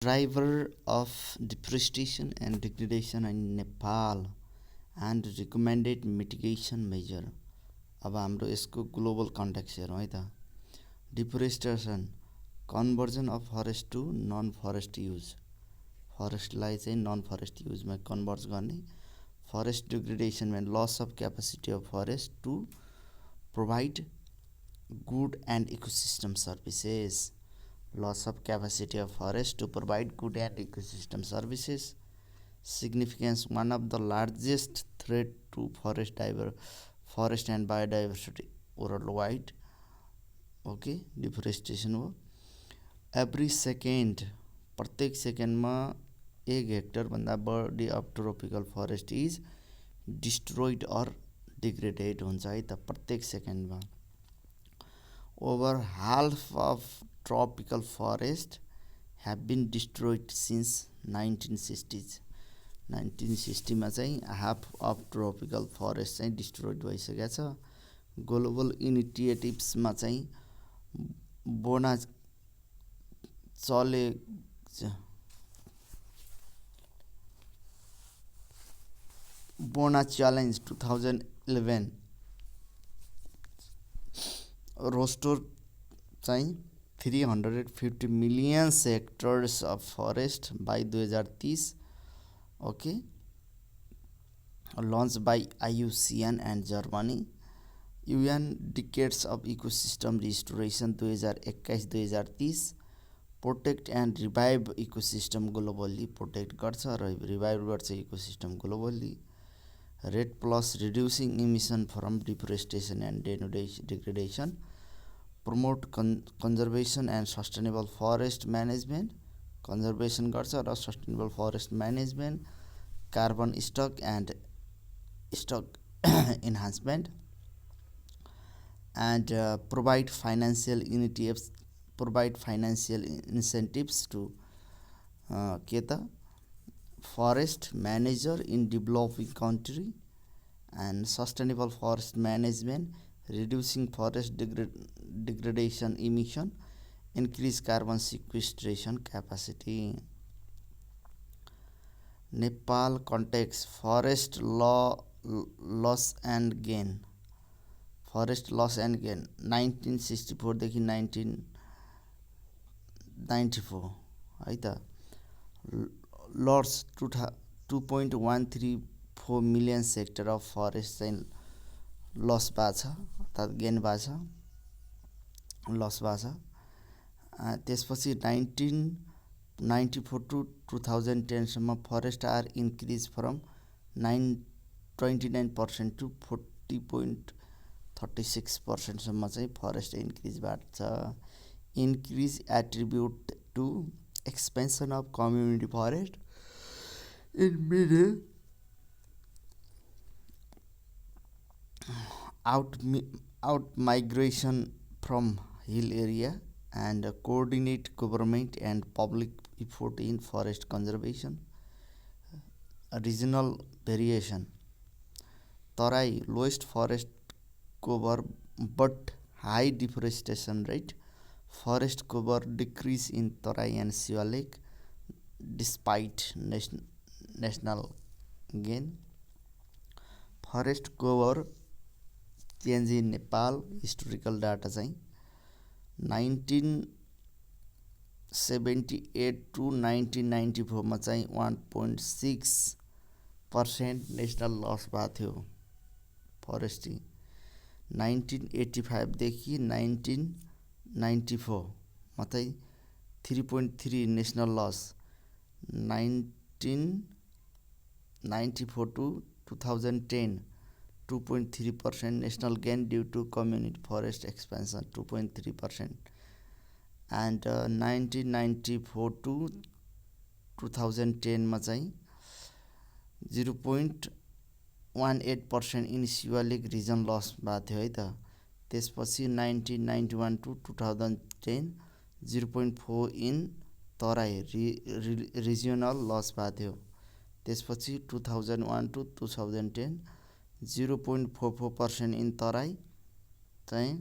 driver of deforestation and degradation in Nepal and recommended mitigation measure. अब हाम्रो यसको global context हेरौँ है त. Deforestation conversion of forest to non forest use. फरेस्टलाई चाहिँ नन फरेस्ट युजमा कन्भर्ट गर्ने. Forest degradation and loss of capacity of forest to provide good and ecosystem services. Loss of capacity of forest to provide good and ecosystem services. Significance: one of the largest threat to forest and biodiversity worldwide. Okay, deforestation हो. Every second, प्रत्येक सेकेन्डमा 1 hectare भन्दा बढी of tropical forest is destroyed or degraded हुन्छ है त. प्रत्येक सेकेन्डमा over half of tropical forest have been destroyed since 1960s. 1960 मा चाहिँ हाफ अफ ट्रोपिकल फरेस्ट चाहिँ डिस्ट्रोइड भइसकेको छ. ग्लोबल इनिसिएटिभ्समा चाहिँ बोना च्यालेन्ज 2011 रोस्टोर चाहिँ 350 million hectares of forest by 2030. Okay, launch by IUCN and Germany. UN decades of ecosystem restoration 2021-2030. Protect and revive ecosystem globally. Protect गर्छ र revive गर्छ ecosystem globally. REDD+ reducing emission from deforestation and degradation. Promote conservation and sustainable forest management. Conservation गर्छ र sustainable forest management. Carbon stock enhancement. And provide financial incentives to के त forest manager in developing country. And sustainable forest management, reducing forest degradation emission, increase carbon sequestration capacity. Nepal context: forest loss and gain. Forest loss and gain 1964 देखि 1994 है त. Loss 2.134 million hectare of forest चाहिँ loss भएको छ अर्थात् gain भएको छ, loss भएको छ. त्यसपछि 1994 टु 2010 सम्म forest are increase from 29% to 40.36% सम्म चाहिँ फरेस्ट इन्क्रिज भएको छ. Increase attribute to expansion of community forest in middle out migration from hill area and coordinate government and public effort in forest conservation. Regional variation: Tarai lowest forest cover but high deforestation rate. Forest cover decrease in Tarai and Siwalik despite national gain. Forest cover change in Nepal historical data चाहिँ 1978 to 1994 मा चाहिँ 1.6% national loss भएको थियो फरेस्टि. 1985 देखि 1994 मा चाहिँ 3.3 national loss. 1994 to 2010 2.3% national gain due to community forest expansion 2.3%. and 1994 to 2010 मा चाहिँ 0.18% इन शिवालिक रिजन लस भएको थियो है त. त्यसपछि 1991 to 2010 0.4 इन तराई रिजियोनल लस भएको थियो. त्यसपछि 2001 to 2010 0.44% इन तराई चाहिँ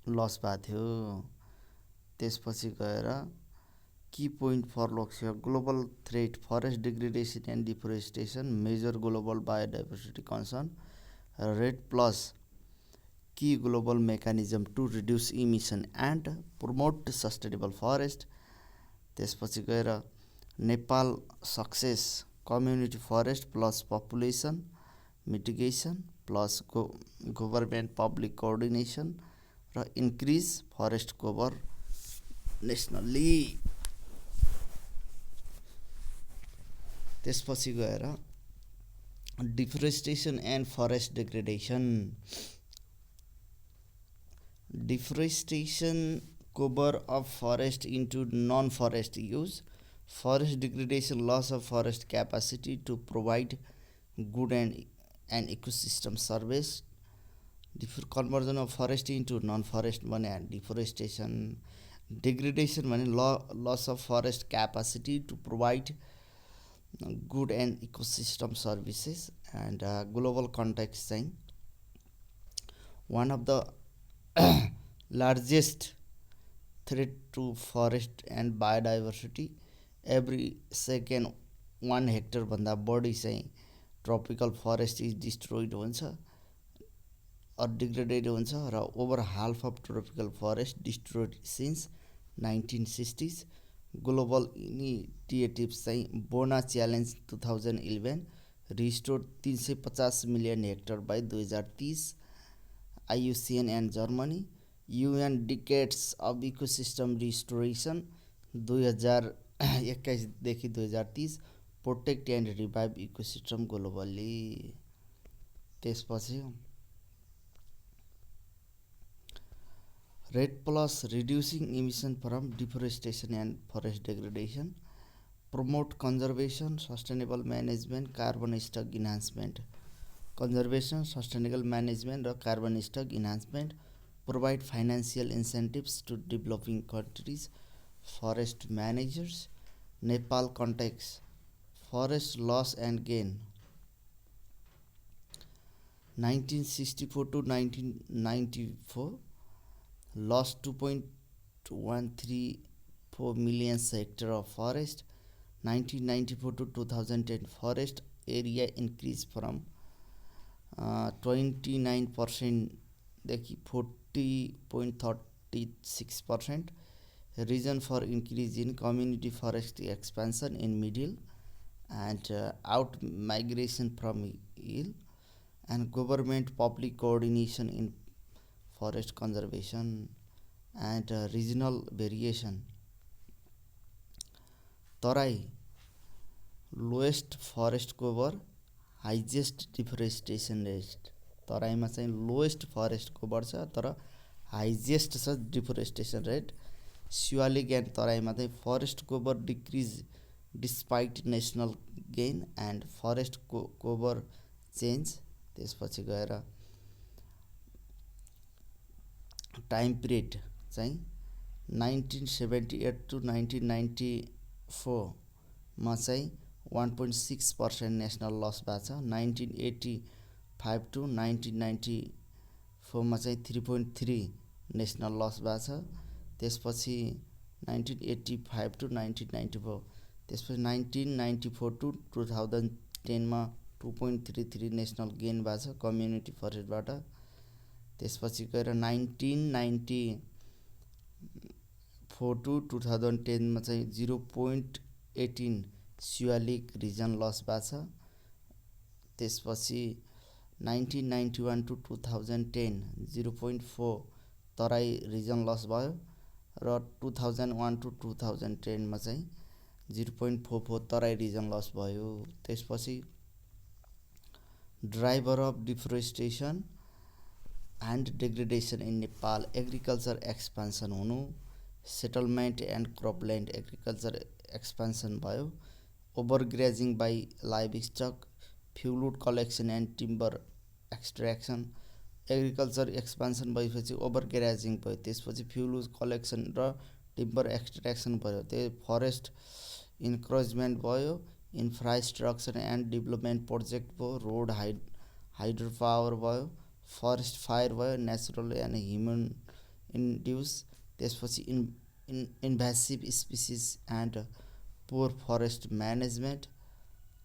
लस भएको थियो. त्यसपछि गएर Key point for Loxia global threat, forest degradation and deforestation, major global biodiversity concern, RED plus key global mechanism to reduce emission and promote sustainable forest. त्यसपछि गएर Nepal success community forest plus population mitigation plus government public coordination र increase forest cover nationally. त्यसपछि गएर deforestation and forest degradation. Deforestation cover of forest into non-forest use, forest degradation, loss of forest capacity to provide good and ecosystem service, conversion of forest into non-forest भने deforestation, degradation भने loss of forest capacity to provide good and ecosystem services, and global context saying one of the largest threat to forest and biodiversity, every second 1 hectare भन्दा बढी चाहिँ tropical forest is destroyed हुन्छ or degraded हुन्छ र over half of tropical forest destroyed since 1960s। Global initiatives चाहिँ Bonn challenge 2011 restore 350 million hectare by 2030, IUCN and Germany, UN decades of ecosystem restoration 2021 देखि 2030, protect and revive ecosystem globally. त्यसपछि red plus reducing emission from deforestation and forest degradation, promote conservation sustainable management carbon stock enhancement. Conservation sustainable management र carbon stock enhancement, provide financial incentives to developing countries, forest managers. Nepal context, forest loss and gain 1964 to 1994 lost 2.134 million hectare of forest. 1994 to 2010 forest area increased from 29% देखि 40.36%. Reason for increase in community forest expansion in middle and out migration from hill, and government public coordination in forest conservation, and regional variation. Tarai lowest forest cover, highest deforestation rate। तराईमा चाहिँ lowest forest cover छ तर highest छ deforestation rate. Shivalik and तराईमा चाहिँ forest cover decrease despite national gain and forest cover change. त्यसपछि गएर time period चाहिँ 1978 टु 1994 मा चाहिँ 1.6% नेसनल लस भएको छ। 1985 टु 1994 मा चाहिँ 3.3 नेसनल लस भएको छ। त्यसपछि 1985 टु 1994, त्यसपछि 1994 टु 2010 मा 2.33 नेसनल गेन भएको छ कम्युनिटी फरेस्टबाट। त्यसपछि गएर 1994 टु 2010 मा चाहिँ 0.18 शिवालिक रिजन लस भएको छ। त्यसपछि 1991 टु 2010 0.4 तराई रिजन लस भयो र 2001 टु 2010 मा चाहिँ 0.44 तराई रिजन लस भयो। त्यसपछि driver of deforestation and degradation in Nepal, agriculture expansion हुनु, settlement and cropland agriculture expansion भयो, overgrazing by livestock, fuelwood collection and timber extraction. Agriculture expansion भएपछि ओभरग्रेजिङ भयो, त्यसपछि फ्युलवुड कलेक्सन र टिम्बर एक्सट्र्याक्सन भयो, त्यो फरेस्ट इन्करेजमेन्ट भयो, infrastructure and development project भयो, रोड हाइड्रो पावर भयो, फरेस्ट फायर भयो, नेचुरल एन्ड ह्युमन इन्ड्युस। त्यसपछि invasive species and poor forest management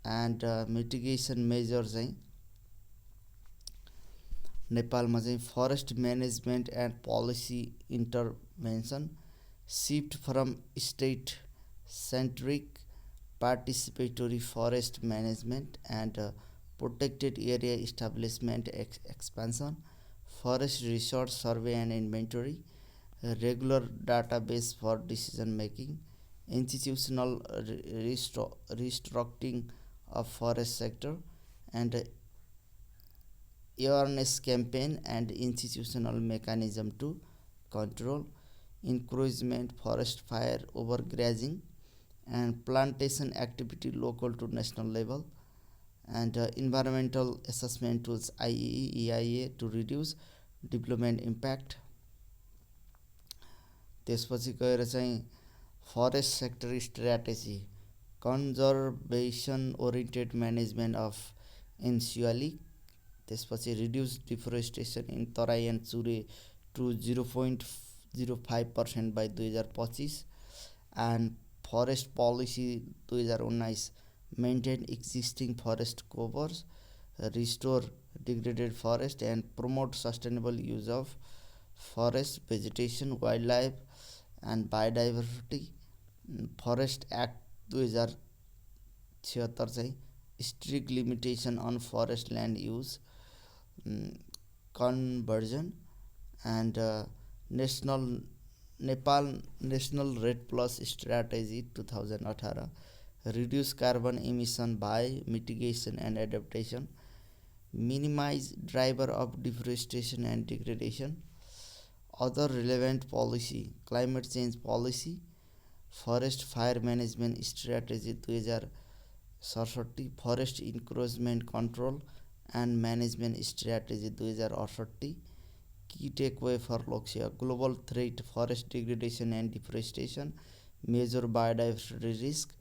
and mitigation measures चाहिँ नेपालमा चाहिँ forest management and policy intervention shift from state centric participatory forest management and protected area establishment expansion, forest resource survey and inventory, regular database for decision making, institutional restructuring of forest sector, and awareness campaign and institutional mechanism to control, encouragement forest fire overgrazing and plantation activity local to national level, and environmental assessment tools IEE EIA to reduce development impact. त्यसपछि गएर चाहिँ forest sector strategy conservation oriented management of एनसिएलिक त्यसपछि reduce deforestation in Terai and Chure to 0.05% by 2025 and forest policy 2019 maintain existing forest covers restore degraded forest and promote sustainable use of forest vegetation wildlife and biodiversity forest act 2076 चाहिँ strict limitation on forest land use conversion and Nepal national red plus strategy 2018 reduce carbon emission by mitigation and adaptation minimise driver of deforestation and degradation other relevant policy climate change policy forest fire management strategy 2067 forest encroachment control and management strategy 2068 key takeaway for Lokshya global threat forest degradation and deforestation major biodiversity risk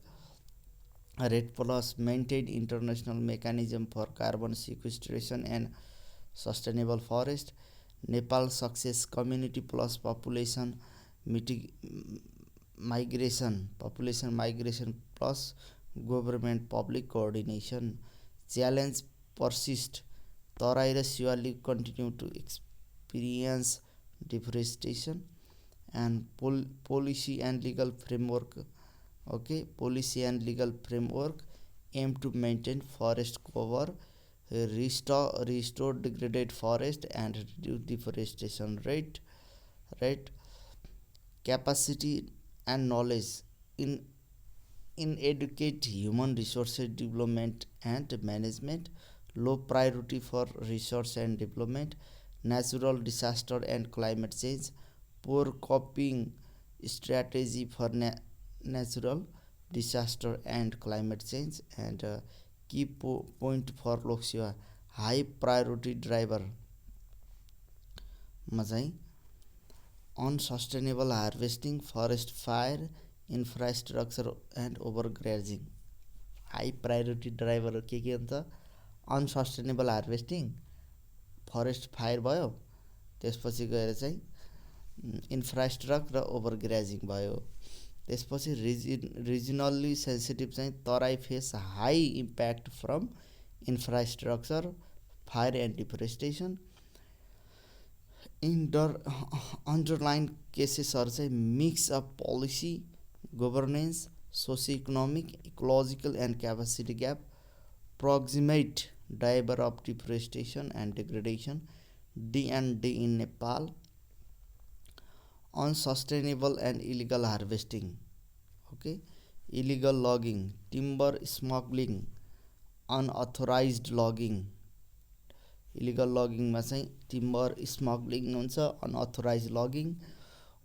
REDD plus maintain international mechanism for carbon sequestration and sustainable forest Nepal success community plus population migration plus government public coordination challenge persist Tarai र Siwalik continue to experience deforestation and policy and legal framework policy and legal framework aim to maintain forest cover restore degraded forest and reduce deforestation rate capacity and knowledge in educate human resources development and management low priority for resource and development natural disaster and climate change poor coping strategy for natural disaster and climate change and key point for Lokshya high priority driver मा चाहिँ unsustainable harvesting forest fire infrastructure and overgrazing high priority driver के हुन्छ unsustainable harvesting forest fire भयो त्यसपछि गएर चाहिँ infrastructure र overgrazing भयो त्यसपछि रिजनल्ली सेन्सिटिभ चाहिँ Terai face high impact from infrastructure fire and deforestation underline केसेसहरू चाहिँ mix of policy governance socio economic ecological and capacity gap proximate driver of deforestation and degradation D&D in Nepal unsustainable and illegal harvesting illegal logging timber smuggling unauthorized logging illegal logging मा चाहिँ timber smuggling हुन्छ unauthorized logging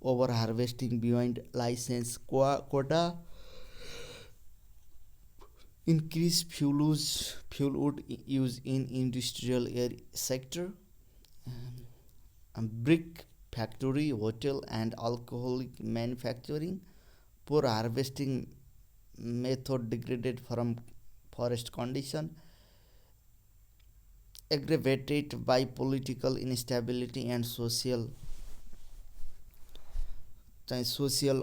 over harvesting beyond license quota increase fuel wood use in industrial sector brick factory hotel and alcoholic manufacturing poor harvesting method degraded from forest condition aggravated by political instability and social चाहिँ social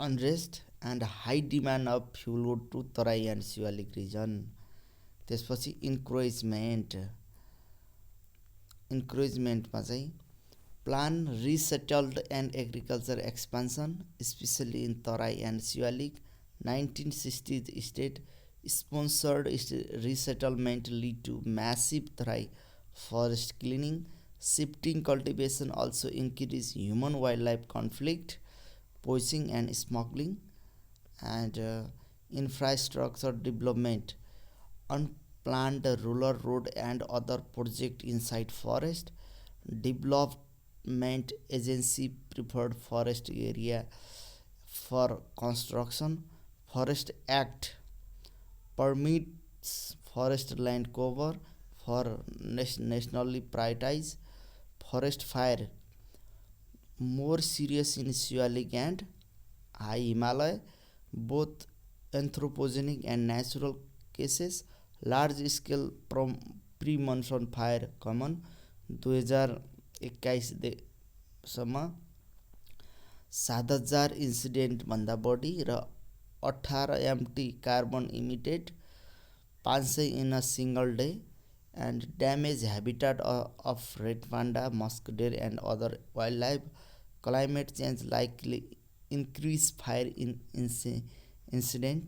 unrest and high demand of fuelwood to Terai and Shivalik region. त्यसपछि इन्करेजमेन्टमा चाहिँ plan resettled and agriculture expansion especially in Terai and Shivalik 1960s state sponsored resettlement lead to massive Tarai forest clearing. Shifting cultivation also increase human wildlife conflict, poaching and smuggling, and infrastructure development, unplanned rural road and other project inside forest. Development agency preferred forest area for construction. Forest Act permits forest land cover for nationally prioritized. Forest fire more serious in Siwalik and High Himalaya, both anthropogenic and natural cases. Large scale pre-monsoon fire common 2021 सम्म 7,000 इन्सिडेन्टभन्दा बढी र 18 MT carbon emitted 500 in a single day and damage habitat of red panda, musk deer and other wildlife. Climate change likely increase fire incident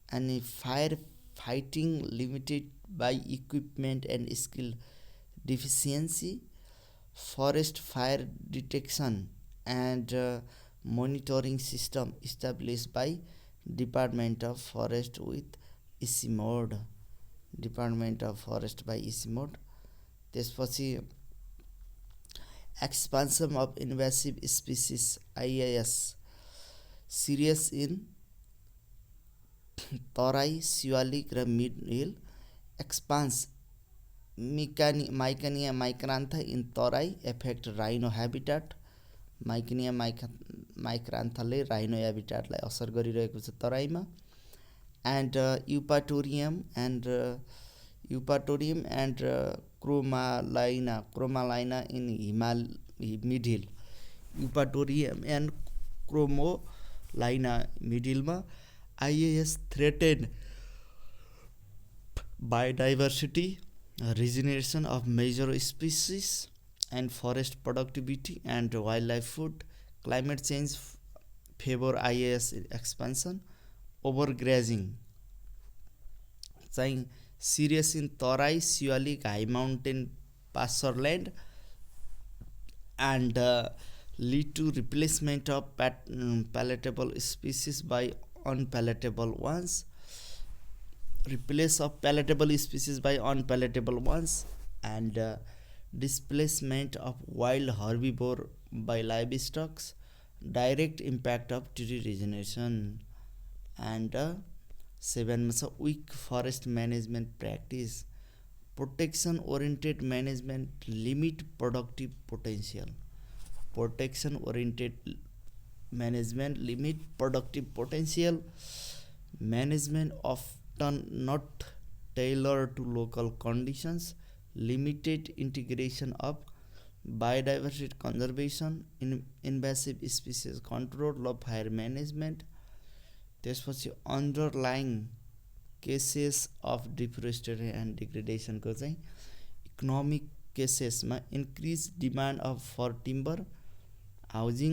and fire fighting limited by equipment and skill deficiency. Forest fire detection and monitoring system established by Department of Forest with EC mode. Department of forest by EC mode. त्यसपछि expansion of invasive species IIS serious in Terai Shivalik र mid hill. Expanse Mikania micrantha in Terai affect rhino habitat. Mikania माइक्रान्थाले rhino ह्याबिटाटलाई असर गरिरहेको छ तराईमा। and Eupatorium and Chromalina in mid hill. Eupatorium and Chromalina middle ma IAS threatened biodiversity, regeneration of major species and forest productivity and wildlife food. Climate change favor IAS expansion. Overgrazing चाहिँ serious in Terai Shivalik high mountain pastureland and lead to replacement of palatable species by unpalatable ones. Replace of palatable species by unpalatable ones and displacement of wild herbivore by livestock. Direct impact of tree regeneration. And 7 weak forest management practice. Protection oriented management limit productive potential. Protection oriented management limit productive potential. Management often not tailored to local conditions. Limited integration of biodiversity conservation, invasive species control of fire management. त्यसपछि underlying causes of deforestation and डिग्रेडेसनको चाहिँ economic केसेसमा increase demand of for timber, housing,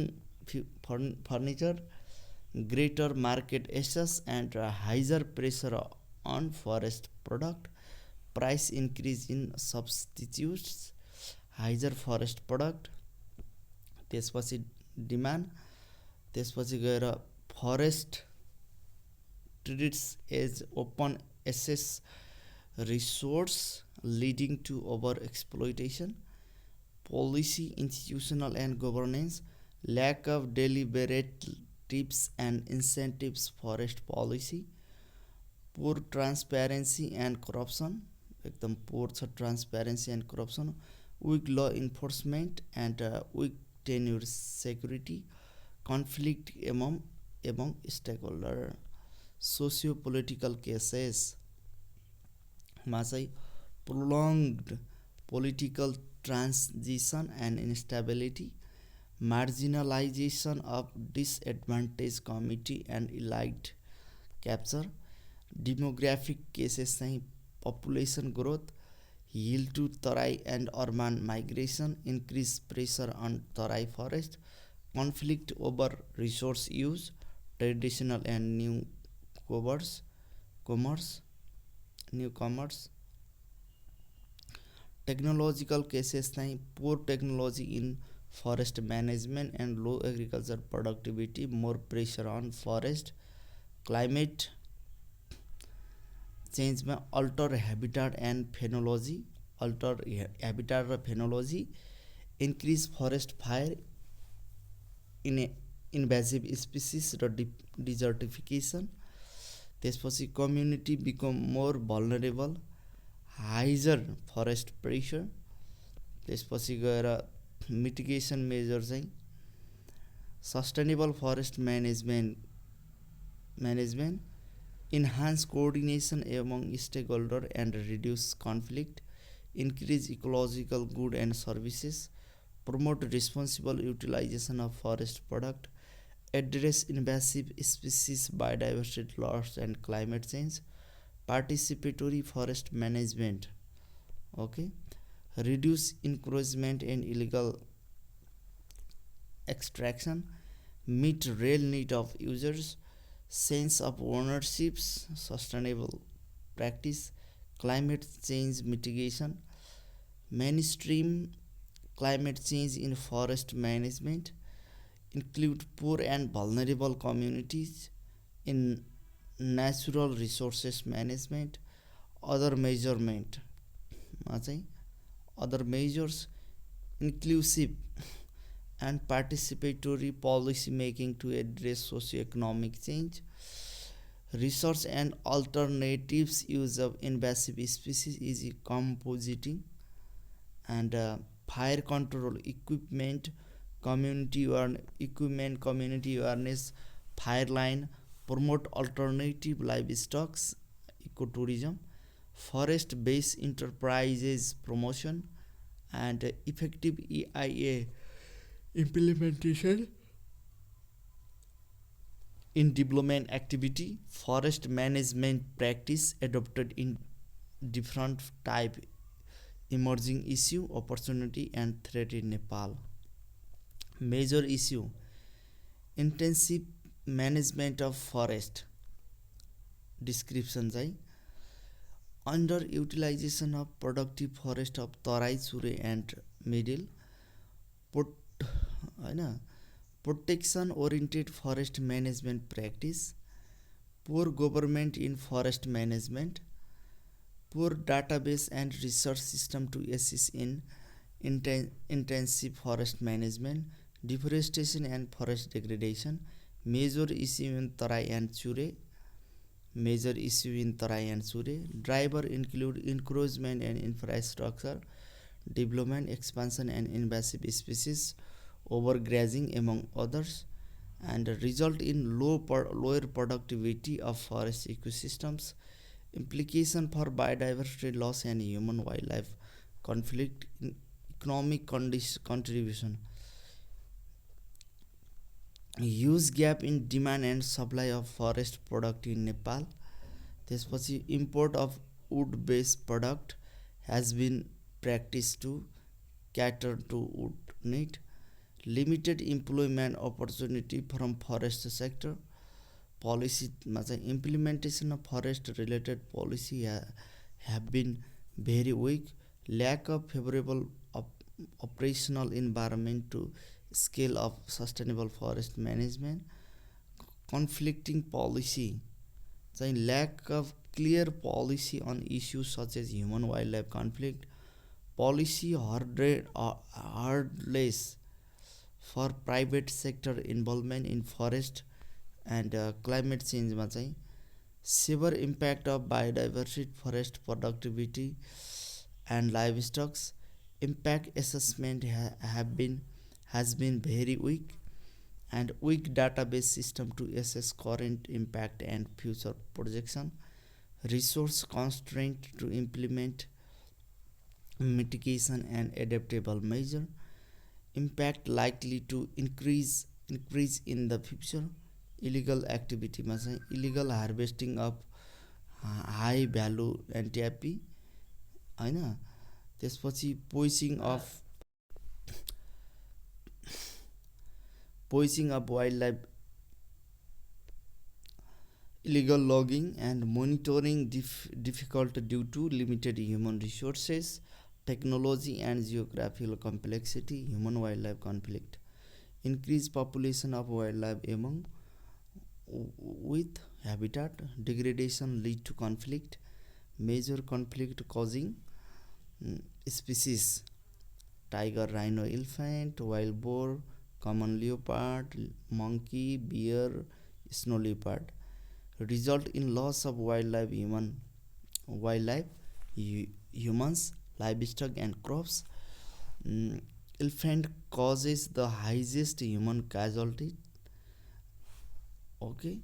furniture, greater market access and higher pressure on forest product, price increase in substitutes, higher forest product. त्यसपछि demand, त्यसपछि गएर forest treats as open access resource leading to over exploitation. Policy, institutional and governance, lack of deliberate tips and incentives. Forest policy, poor transparency and corruption, एकदम poor छ transparency and corruption. Weak law enforcement and weak tenure security, conflict among stakeholder. Socio-political cases मा चाहिँ prolonged political transition and instability, marginalization of disadvantaged community and elite capture, demographic cases चाहिँ population growth, hill to tarai and urban migration, increase pressure on tarai forest, conflict over resource use, traditional and commerce, newcomers, technological cases चाहिँ poor technology in forest management and low agriculture productivity, more pressure on forest, climate चेन्जमा alter habitat and phenology, alter habitat र phenology, increase forest fire, invasive species र desertification, त्यसपछि community become more vulnerable, higher forest pressure, त्यसपछि गएर mitigation measure चाहिँ sustainable forest management, enhance coordination among stakeholders and reduce conflict, increase ecological good and services, promote responsible utilization of forest product, address invasive species biodiversity loss and climate change, participatory forest management, okay, reduce encroachment and illegal extraction, meet real need of users, sense of ownerships, sustainable practice, climate change mitigation, mainstream climate change in forest management, include poor and vulnerable communities in natural resources management, other measurement other measures, inclusive and participatory policy making to address socio-economic change, research and alternatives use of invasive species is compositing, and fire control equipment, community awareness, fire line, promote alternative livestock, ecotourism, forest based enterprises promotion, and effective EIA implementation in development activity, forest management practice adopted in different type, emerging issue, opportunity and threat in Nepal. Major issue: intensive management of forest. Description चाहिँ underutilization of productive forest of Tarai, Sure and Middle, protection oriented forest management practice, poor government in forest management, poor database and research system to assist in intensive forest management, deforestation and forest degradation, major issue in Tarai and Sure, driver include encroachment and infrastructure development, expansion and invasive species, overgrazing among others, and result in lower productivity of forest ecosystems, implication for biodiversity loss and human wildlife conflict, economic contribution, huge gap in demand and supply of forest product in Nepal. त्यसपछि import of wood based product has been practiced to cater to wood need, limited employment opportunity from forest sector, policy implementation of forest related policy have been very weak, lack of favorable operational environment to scale of sustainable forest management, conflicting policy, lack of clear policy on issues such as human wildlife conflict, policy hurdles for private sector involvement in forest, and climate change मा चाहिँ severe impact of biodiversity, forest productivity and livestock, impact assessment has been very weak, and weak database system to assess current impact and future projection, resource constraint to implement mitigation and adaptable measure, impact likely to increase in the future. Illegal activiटीमा चाहिँ illegal harvesting of high value NTRP होइन, त्यसपछि poaching of wildlife, illegal logging and monitoring difficult due to limited human resources, technology and geographical complexity, human wildlife conflict, increased population of wildlife among with habitat degradation lead to conflict, major conflict causing species, tiger, rhino, elephant, wild boar, common leopard, monkey, bear, snow leopard, result in loss of wildlife, humans, livestock and crops. Elephant causes the highest human casualty. Okay,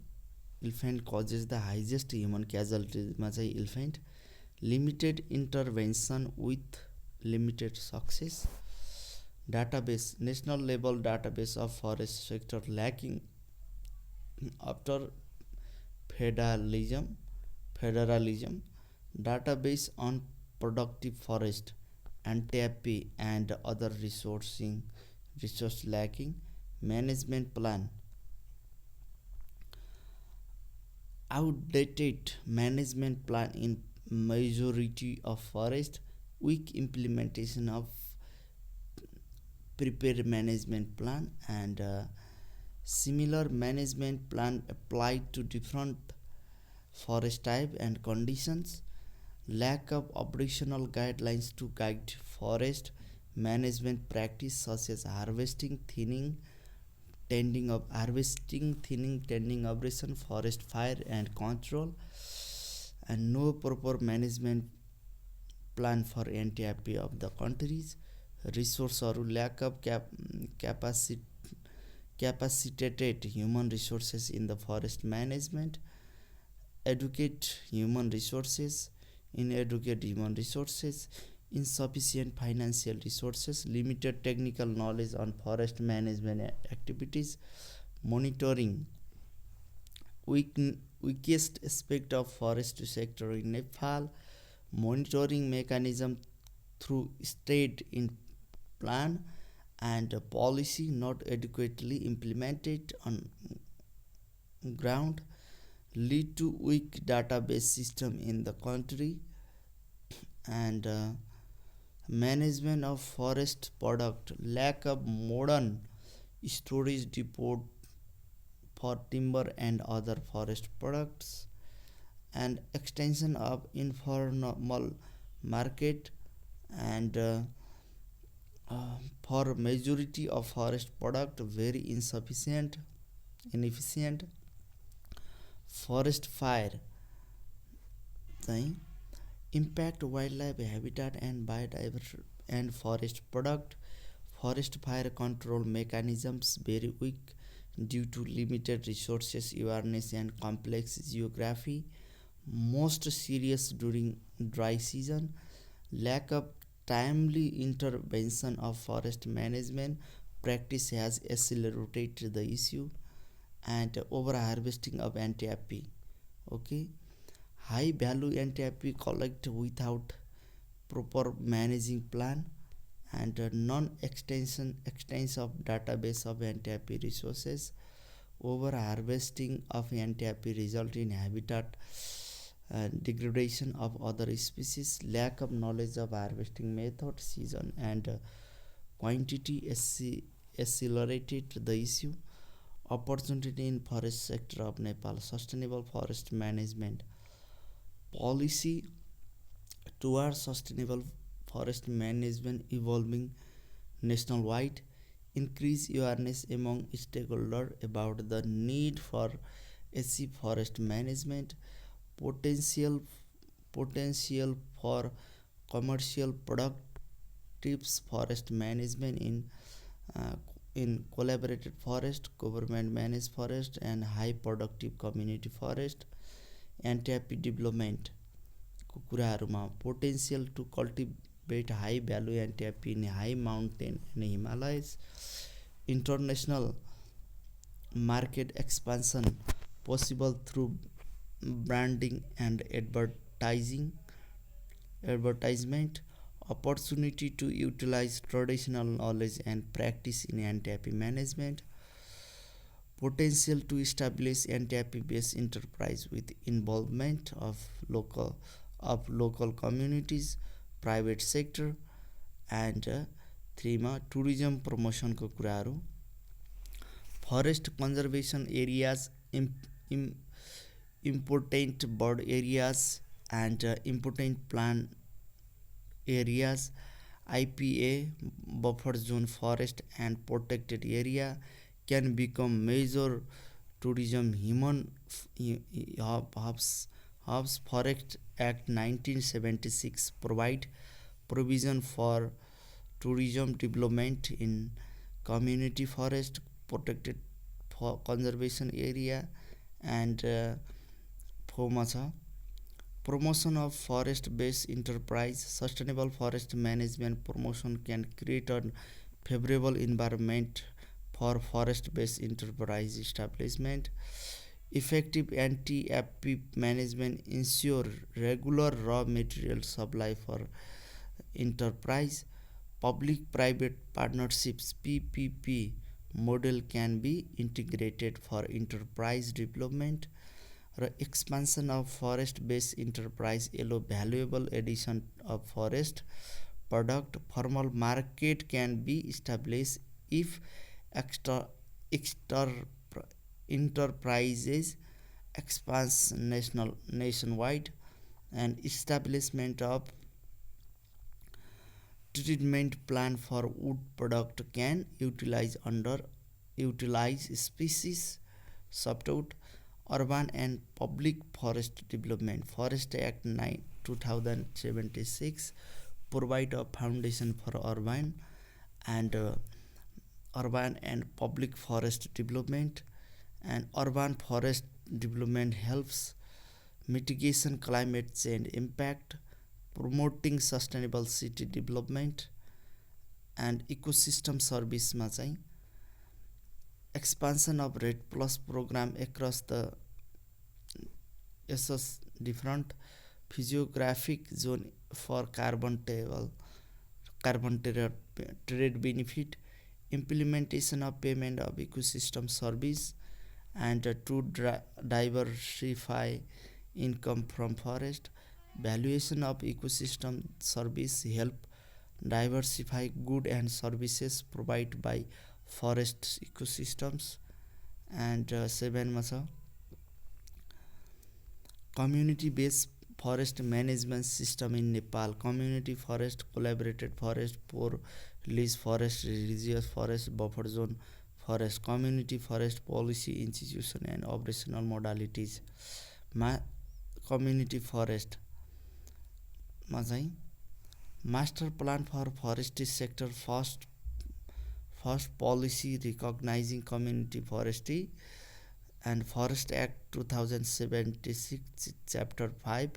elephant causes the highest human casualty मा चाहिँ elephant. Limited intervention with limited success. Database, national level database of forest sector lacking after federalism, database on productive forest, NTAP and other resource lacking, management plan, outdated management plan in majority of forest, weak implementation of prepared management plan, and similar management plan applied to different forest type and conditions, lack of operational guidelines to guide forest management practice such as harvesting, thinning, tending operation, forest fire and control, and no proper management plan for NTIP of the countries, resource or lack of capacitated human resources in the forest management, inadequate human resources, insufficient financial resources, limited technical knowledge on forest management activities, monitoring, weakest aspect of forest sector in Nepal, monitoring mechanism through state in plan and policy not adequately implemented on ground, lead to weak database system in the country, and management of forest product, lack of modern storage depot for timber and other forest products, and extension of informal market, and for majority of forest product very inefficient, forest fire impact wildlife habitat and biodiversity and forest product, forest fire control mechanisms very weak due to limited resources, awareness and complex geography, most serious during dry season, lack of timely intervention of forest management practice has accelerated the issue, and over harvesting of NTIP. Okay, high value NTIP collect without proper managing plan, and extension of database of NTIP resources, over harvesting of NTIP result in habitat degradation of other species, lack of knowledge of harvesting method, season and quantity accelerated the issue. Opportunity in forest sector of Nepal, sustainable forest management policy towards sustainable forest management evolving nationwide, increase awareness among stakeholders about the need for achieve forest management, potential for commercial productive forest management in collaborated forest, government managed forest and high productive community forest, NTIP development को कुराहरुमा, potential to cultivate high value NTIP in high mountain and Himalayas. International market expansion possible through branding and advertisement. Opportunity to utilize traditional knowledge and practice in NTIP management. Potential to establish NTIP based enterprise with involvement of local communities, private sector, and थ्रीमा tourism प्रमोसनको कुराहरू. Forest conservation areas, important bird areas and important plant areas. IPA buffer zone forest and protected area can become major tourism human hubs. Forest Act 1976 provide provision for tourism development in community forest, protected for conservation area, and promotion of forest based enterprise. Sustainable forest management promotion can create a favorable environment for forest based enterprise establishment. Effective anti-FP management ensure regular raw material supply for enterprise. Public private partnerships PPP model can be integrated for enterprise development. Expansion of forest based enterprise allow valuable addition of forest product. Formal market can be established if extra enterprises expands nationwide, and establishment of treatment plan for wood product can utilize species substitute. Urban and public forest development. Forest Act 2076 provide a foundation for and urban and public forest development. And urban forest development helps mitigation climate change impact, promoting sustainable city development. And ecosystem service मा चाहिँ expansion of RED Plus program across the different physiographic zone for carbon trade benefit. Implementation of payment of ecosystem service and to diversify income from forest. Valuation of ecosystem service help diversify good and services provided by forest ecosystems. And 7 मा छ community based forest management system in Nepal. Community forest, collaborated forest, poor lease forest, religious forest, buffer zone forest. Community forest policy, institution and operational modalities. Community forest मा चाहिँ master plan for forestry sector. First policy recognizing community forestry and Forest Act 2076 chapter 5,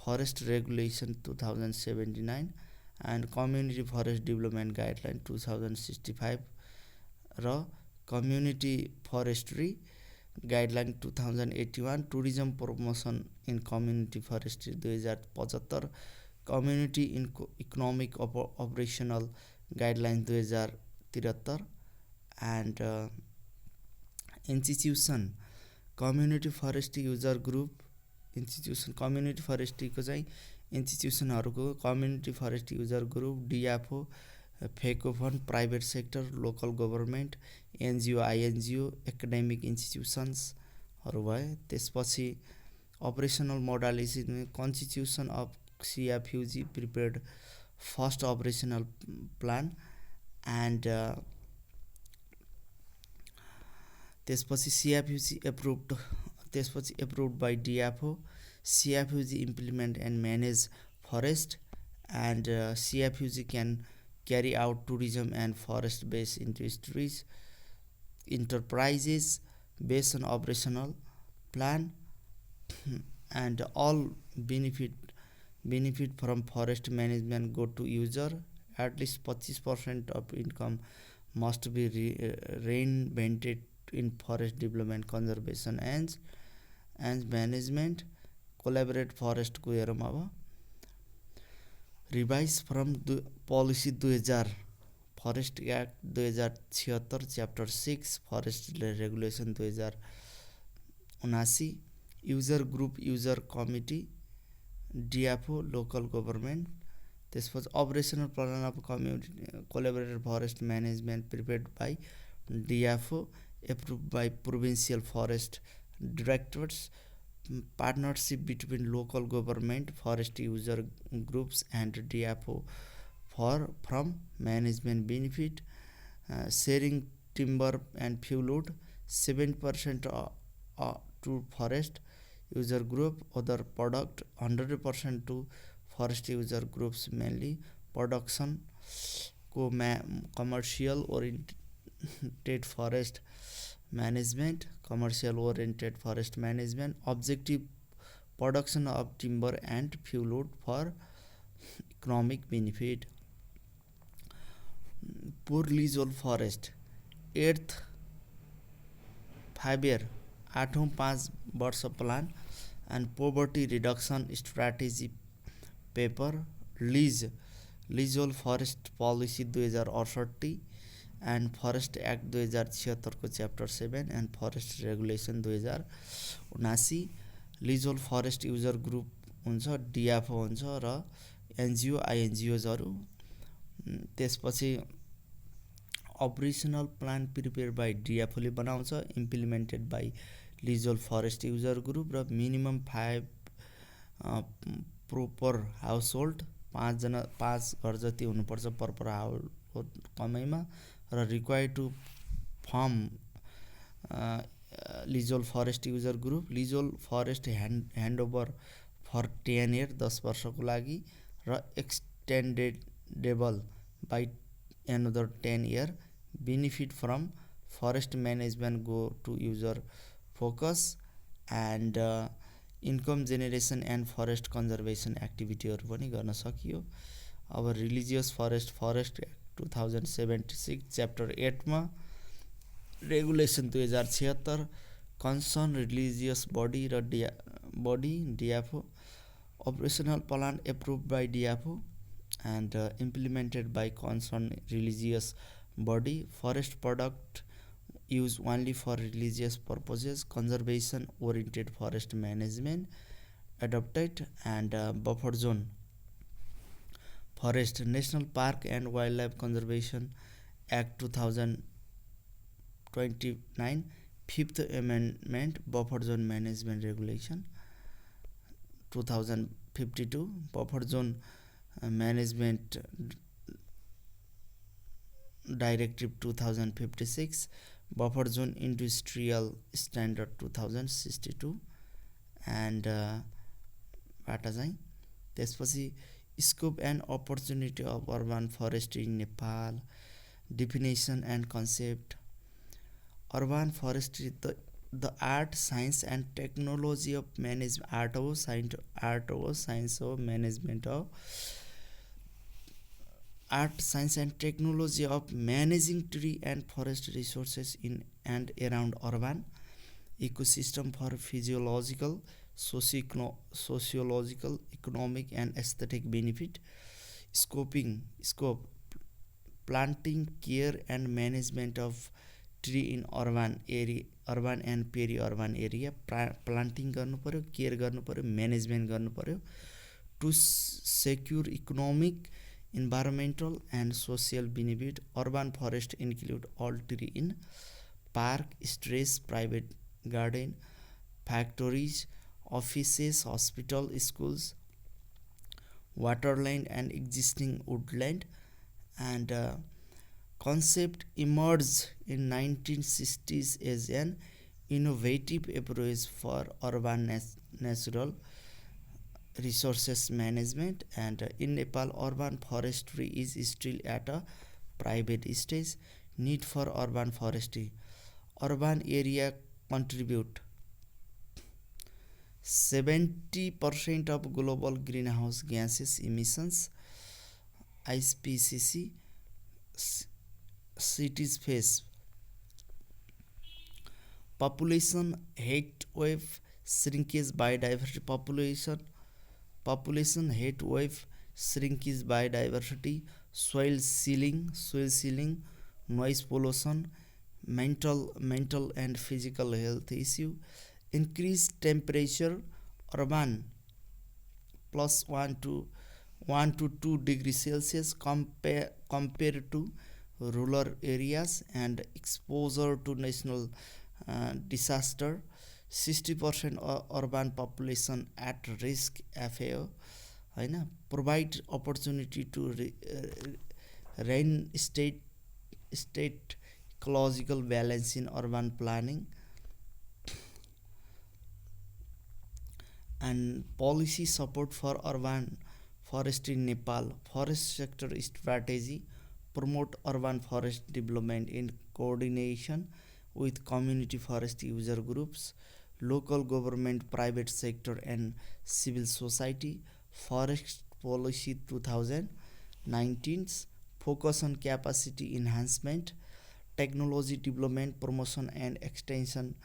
Forest Regulation 2079 and Community Forest Development Guideline 2065 र Community Forestry Guideline 2081, Tourism Promotion in Community Forestry 2075, Community Economic Operational Guidelines 2073 and institution community forestry user group institution community forestry को चाहिँ institutionहरुको community forestry user group DFO FECO fund private sector local government NGO INGO academic institutions हरु भए. त्यसपछि operational modalities constitution of CFUG prepared first operational plan and त्यसपछि CFUG approved by DFO. CFUG implement and manage forest and CFUG can carry out tourism and forest based enterprises based on operational plan and all benefit benefit from forest management go to user. At least 25% of income must be reinvented in forest development conservation and management. Collaborate forest को हेरौँ अब. Revise from policy 2000 forest act 2076 chapter 6 forest regulation 2079 user group user committee DFO local government. त्यसपछि operational plan of community collaborated forest management prepared by DFO approved by provincial forest directorates. Partnership between local government, forest user groups and DFO from management benefit. Sharing timber and fuel wood 7% to forest user group, other product 100% to forest user groups, mainly production को commercial oriented forest management, commercial oriented forest management. Objective production of timber and fuel wood for economic benefit. Poor leasehold forest 8th 5 year 8औं 5 वर्ष plan and poverty reduction strategy paper. leasehold forest policy 2068 and forest act 2076 को chapter 7 and forest regulation 2079. leasehold forest user group हुन्छ, DFO हुन्छ र NGO आइएनजिओजहरू. त्यसपछि operational plan prepare by डिएफओले बनाउँछ, implemented by leasehold forest user group र minimum 5 per household 5 घर जति हुनुपर्छ पर हाउस होल्ड कमाइमा र required to form leasehold forest user group. Leasehold forest handover for 10 year 10 वर्षको लागि र extendable by another 10 year. Benefit from forest management go to user focus and income generation and forest conservation activityहरू पनि गर्न सकियो. अब religious forest 2076 chapter 8 मा regulation 2076 concern religious body र DFO. Operational plan approved by DFO and implemented by concerned religious body. Forest product used only for religious purposes. Conservation oriented forest management adopted and buffer zone forest. National Park and Wildlife Conservation Act 2029 5th amendment buffer zone management regulation 2052. Buffer zone management directive 2056. buffer zone industrial standard 2062 and बाटा चाहिँ. त्यसपछि scope and opportunity of urban forestry in Nepal. definition and concept. urban forestry the art, science and technology of management. art हो science हो management हो. art, science and technology of managing tree and forest resources in and around urban ecosystem for physiological, sociological, economic and aesthetic benefit. Scope planting, care and management of tree in urban and peri-urban area. planting गर्नु पर्यो, care गर्नु पर्यो, management गर्नु पर्यो to secure economic, environmental and social benefit. Urban forest include all tree in park, streets, private garden, factories, offices, hospital, schools, waterland and existing woodland. And concept emerged in 1960s as an innovative approach for urban natural resources management. And in Nepal, urban forestry is still at a private stage. Need for urban forestry. Urban area contribute 70% of global greenhouse gases emissions IPCC cities face. Population heat wave shrinkage biodiversity population heat wave shrinkage biodiversity soil sealing noise pollution mental and physical health issue increased temperature urban plus 1 to 2 degrees Celsius compared to rural areas and exposure to national disaster 60% urban population at risk FAO होइन provide opportunity to state ecological balance in urban planning and policy support for urban forestry in Nepal. Forest sector strategy promote urban forest development in coordination with community forest user groups, local government, private sector and civil society. Forest policy 2019 focus on capacity enhancement, technology development, promotion and extension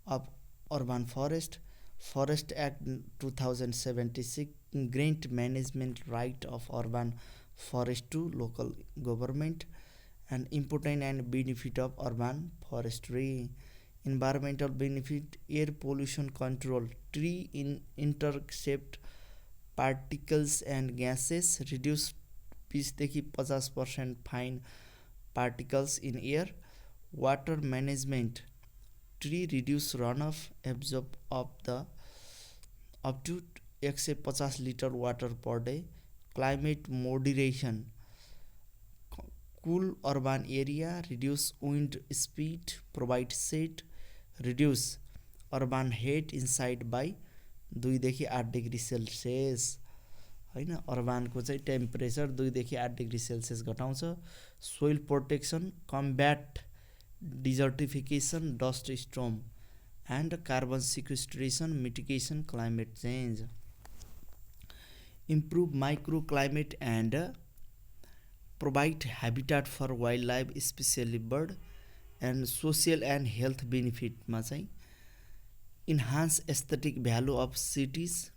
of urban forest. Forest Act 2076 grant management right of urban forest to local government and important and benefit of urban forestry. Environmental benefit air pollution control tree in intercept particles and gases reduce 20 to 50% fine particles in air. Water management tree reduce runoff absorb of the up to 150 liter water per day. Climate moderation cool urban area reduce wind speed provide shade reduce urban heat inside by 2 देखि 8 degree Celsius होइन अर्बानको चाहिँ temperature 2 देखि 8 degree Celsius घटाउँछ soil protection combat desertification dust storm and carbon sequestration mitigation climate change improve microclimate and provide habitat for wildlife especially bird and social and health benefit मा चाहिँ enhance aesthetic value of cities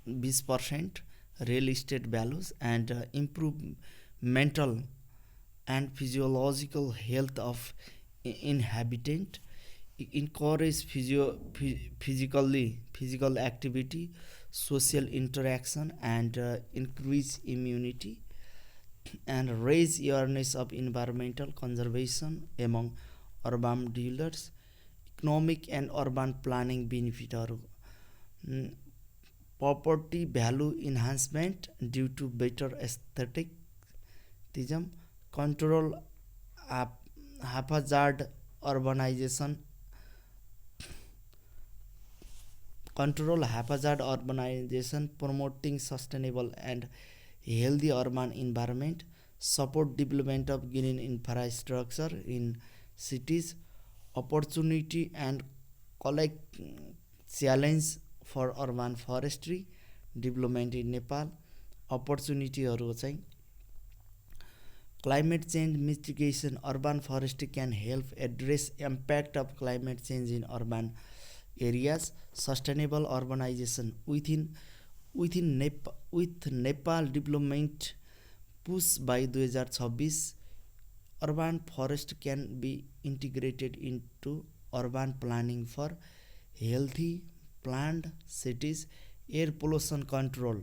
20% real estate values and improve mental and physiological health of inhabitant encourage physical activity social interaction and increase immunity and raise awareness of environmental conservation among urban dwellers economic and urban planning benefitहरू property value enhancement due to better aestheticism control haphazard urbanization promoting sustainable and healthy urban environment support development of green infrastructure in cities opportunity and collect challenge for urban forestry development in Nepal opportunityहरू चाहिँ climate change mitigation urban forestry can help address impact of climate change in urban areas sustainable urbanization with Nepal development push by 2026 urban forest can be integrated into urban planning for healthy planned cities air pollution control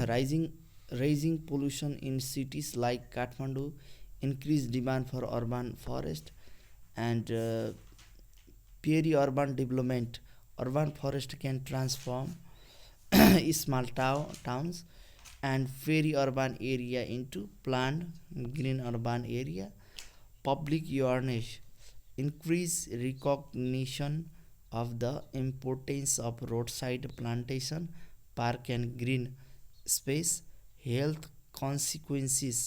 rising pollution in cities like Kathmandu increased demand for urban forest and peri-urban development urban forest can transform small towns and peri-urban area into planned green urban area public awareness increase recognition of the importance of roadside plantation park and green space health consciousness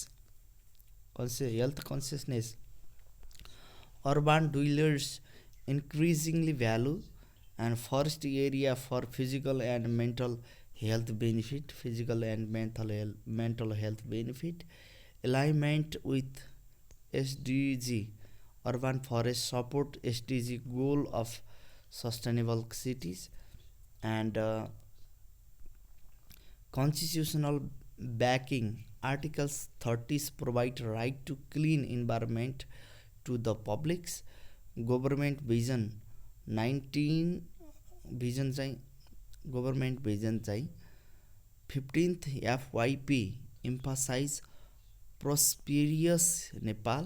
urban dwellers increasingly value and forest area for physical and mental health benefit, mental health benefit, alignment with SDG, urban forest support SDG goal of sustainable cities, and constitutional backing. Articles 30 provide right to clean environment to the publics. Government vision 19 vision चाहिँ government vision चाहिँ 15th FYP emphasize prosperous Nepal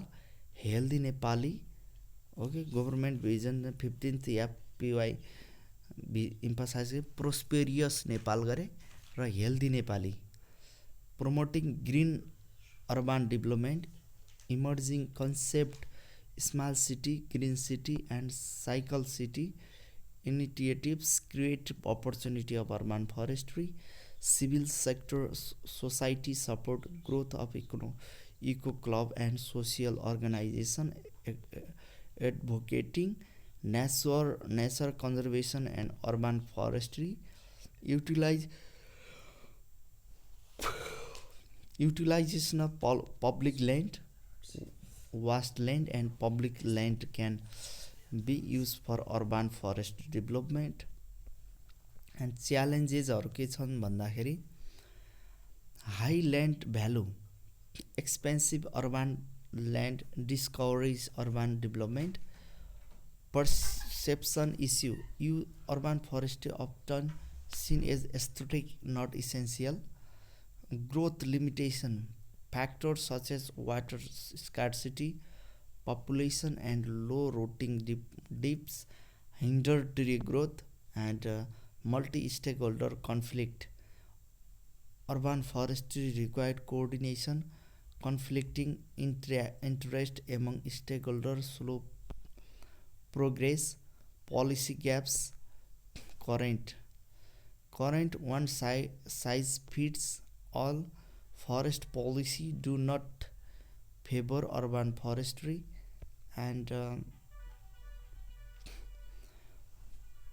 healthy Nepali. Okay, government vision 15th FPY emphasize prosperous Nepal गरे र healthy Nepali. Promoting green urban development, emerging concept small city, green city and cycle city initiatives create opportunity of urban forestry. Civil sector society support growth of eco club and social organization advocating nature conservation and urban forestry. Utilization of public land, vast land and public land can be used for urban forest development. and challengesहरु के छन् भन्दाखेरि high land value, expensive urban land, discourage urban development, perception issue, urban forestry often seen as aesthetic not essential. Growth limitation, factors such as water scarcity, population and low rooting depths hinder tree growth, and multi-stakeholder conflict. Urban forestry required coordination, conflicting interest among stakeholders, slow progress, policy gaps. Current one size fits all forest policy do not favor urban forestry, and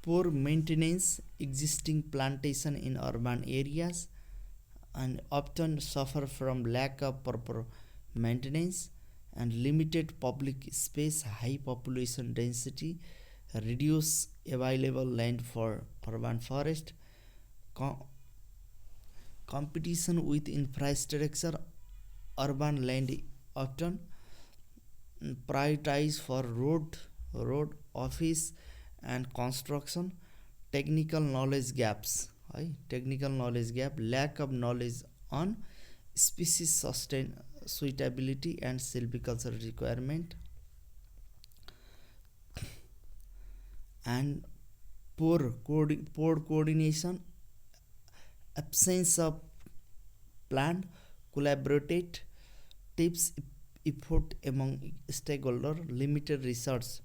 poor maintenance, existing plantation in urban areas and often suffer from lack of proper maintenance, and limited public space, high population density, reduce available land for urban forest, competition with infrastructure, urban land often prioritize for road office and construction. Technical knowledge gaps, technical knowledge gap, lack of knowledge on species suitability and silviculture requirement, and poor coordination, absence of planned collaborated tips effort among stakeholders, limited research,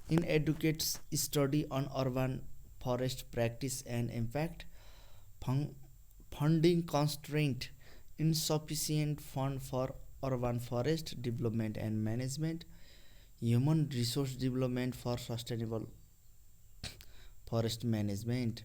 inadequate study on urban forest practice and impact, funding constraint, insufficient fund for urban forest development and management, human resource development for sustainable forest management.